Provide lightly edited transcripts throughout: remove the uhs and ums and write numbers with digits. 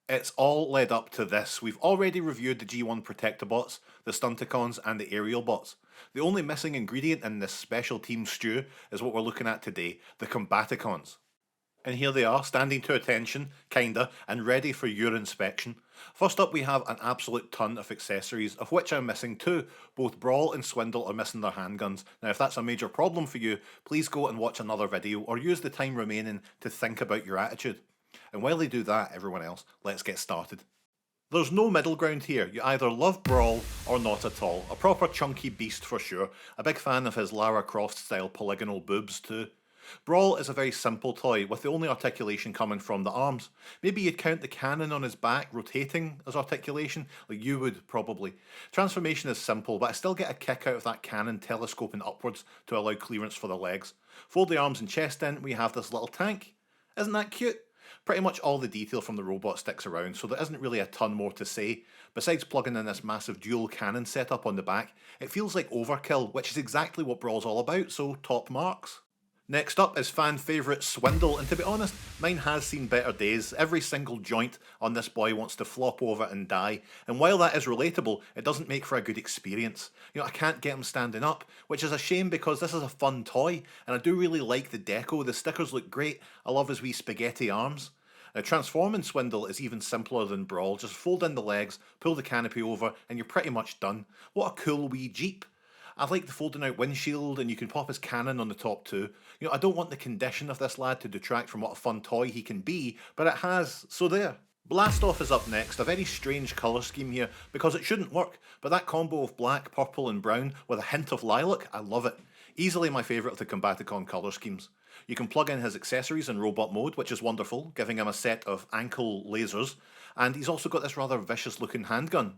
It's all led up to this. We've already reviewed the G1 Protector bots, the Stunticons, and the Aerial bots. The only missing ingredient in this special team stew is what we're looking at today, the Combaticons. And here they are, standing to attention, kinda, and ready for your inspection. First up, we have an absolute ton of accessories, of which I'm missing two. Both Brawl and Swindle are missing their handguns. Now, if that's a major problem for you, please go and watch another video, or use the time remaining to think about your attitude. And while they do that, everyone else, let's get started. There's no middle ground here. You either love Brawl or not at all. A proper chunky beast for sure. A big fan of his Lara Croft style polygonal boobs too. Brawl is a very simple toy, with the only articulation coming from the arms. Maybe you'd count the cannon on his back rotating as articulation, like you would probably. Transformation is simple, but I still get a kick out of that cannon telescoping upwards to allow clearance for the legs. Fold the arms and chest in, we have this little tank. Isn't that cute? Pretty much all the detail from the robot sticks around, so there isn't really a ton more to say. Besides plugging in this massive dual cannon setup on the back, it feels like overkill, which is exactly what Brawl's all about, so top marks. Next up is fan favourite Swindle, and to be honest, mine has seen better days. Every single joint on this boy wants to flop over and die, and while that is relatable, it doesn't make for a good experience. I can't get him standing up, which is a shame because this is a fun toy, and I do really like the deco. The stickers look great. I love his wee spaghetti arms. Now, transforming Swindle is even simpler than Brawl. Just fold in the legs, pull the canopy over, and you're pretty much done. What a cool wee Jeep. I like the folding out windshield, and you can pop his cannon on the top too. I don't want the condition of this lad to detract from what a fun toy he can be, but it has, so there. Blastoff is up next, a very strange colour scheme here, because it shouldn't work, but that combo of black, purple and brown with a hint of lilac, I love it. Easily my favourite of the Combaticon colour schemes. You can plug in his accessories in robot mode, which is wonderful, giving him a set of ankle lasers, and he's also got this rather vicious looking handgun.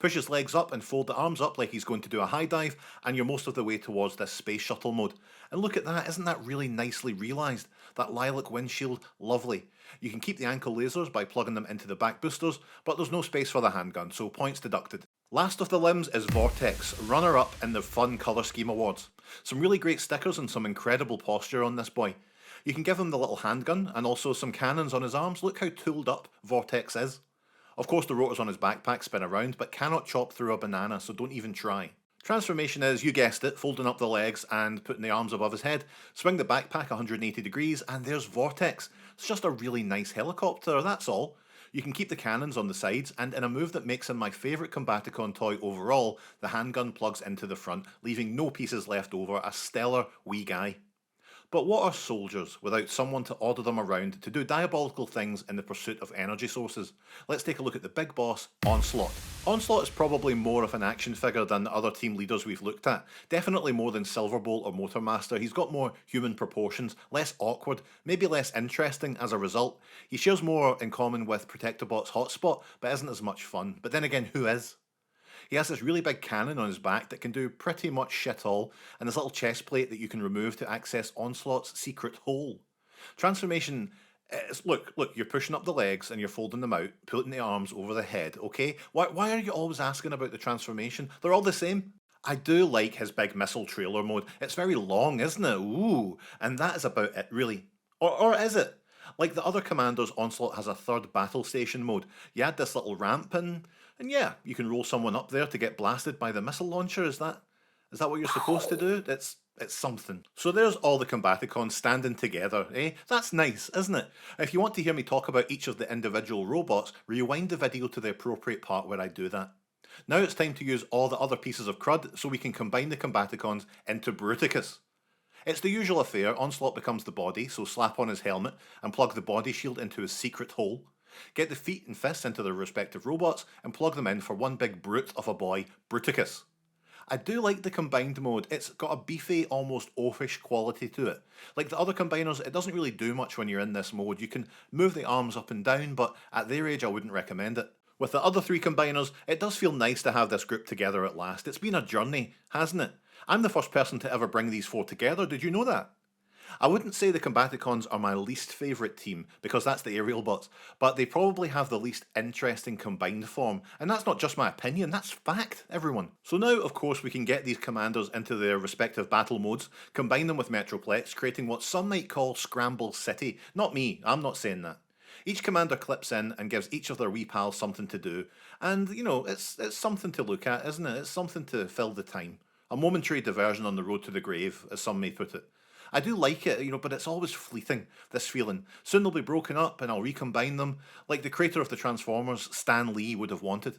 Push his legs up and fold the arms up like he's going to do a high dive, and you're most of the way towards this space shuttle mode. And look at that, isn't that really nicely realised? That lilac windshield, lovely. You can keep the ankle lasers by plugging them into the back boosters, but there's no space for the handgun, so points deducted. Last of the limbs is Vortex, runner-up in the Fun Colour Scheme Awards. Some really great stickers and some incredible posture on this boy. You can give him the little handgun and also some cannons on his arms. Look how tooled up Vortex is. Of course the rotors on his backpack spin around, but cannot chop through a banana, so don't even try. Transformation is, you guessed it, folding up the legs and putting the arms above his head. Swing the backpack 180 degrees and there's Vortex. It's just a really nice helicopter, that's all. You can keep the cannons on the sides, and in a move that makes him my favourite Combaticon toy overall, the handgun plugs into the front, leaving no pieces left over, a stellar wee guy. But what are soldiers without someone to order them around to do diabolical things in the pursuit of energy sources? Let's take a look at the big boss, Onslaught. Onslaught is probably more of an action figure than the other team leaders we've looked at. Definitely more than Silverbolt or Motormaster. He's got more human proportions, less awkward, maybe less interesting as a result. He shares more in common with Protectobot's Hotspot, but isn't as much fun. But then again, who is? He has this really big cannon on his back that can do pretty much shit all, and this little chest plate that you can remove to access Onslaught's secret hole. Transformation is, look, you're pushing up the legs and you're folding them out, putting the arms over the head, okay? Why are you always asking about the transformation? They're all the same. I do like his big missile trailer mode. It's very long, isn't it? Ooh, and that is about it, really. Or is it? Like the other commanders, Onslaught has a third battle station mode. You add this little ramp in, and yeah, you can roll someone up there to get blasted by the missile launcher. Is that what you're supposed to do? It's something. So there's all the Combaticons standing together, eh? That's nice, isn't it? If you want to hear me talk about each of the individual robots, rewind the video to the appropriate part where I do that. Now it's time to use all the other pieces of crud so we can combine the Combaticons into Bruticus. It's the usual affair. Onslaught becomes the body, so slap on his helmet and plug the body shield into his secret hole. Get the feet and fists into their respective robots and plug them in for one big brute of a boy, Bruticus. I do like the combined mode. It's got a beefy, almost oafish quality to it. Like the other combiners, it doesn't really do much when you're in this mode. You can move the arms up and down, but at their age I wouldn't recommend it. With the other three combiners, it does feel nice to have this group together at last. It's been a journey, hasn't it? I'm the first person to ever bring these four together, did you know that? I wouldn't say the Combaticons are my least favourite team, because that's the aerial bots, but they probably have the least interesting combined form, and that's not just my opinion, that's fact, everyone. So now, of course, we can get these commanders into their respective battle modes, combine them with Metroplex, creating what some might call Scramble City. Not me, I'm not saying that. Each commander clips in and gives each of their wee pals something to do, and it's something to look at, isn't it? It's something to fill the time. A momentary diversion on the road to the grave, as some may put it. I do like it, but it's always fleeting, this feeling. Soon they'll be broken up and I'll recombine them, like the creator of the Transformers, Stan Lee, would have wanted.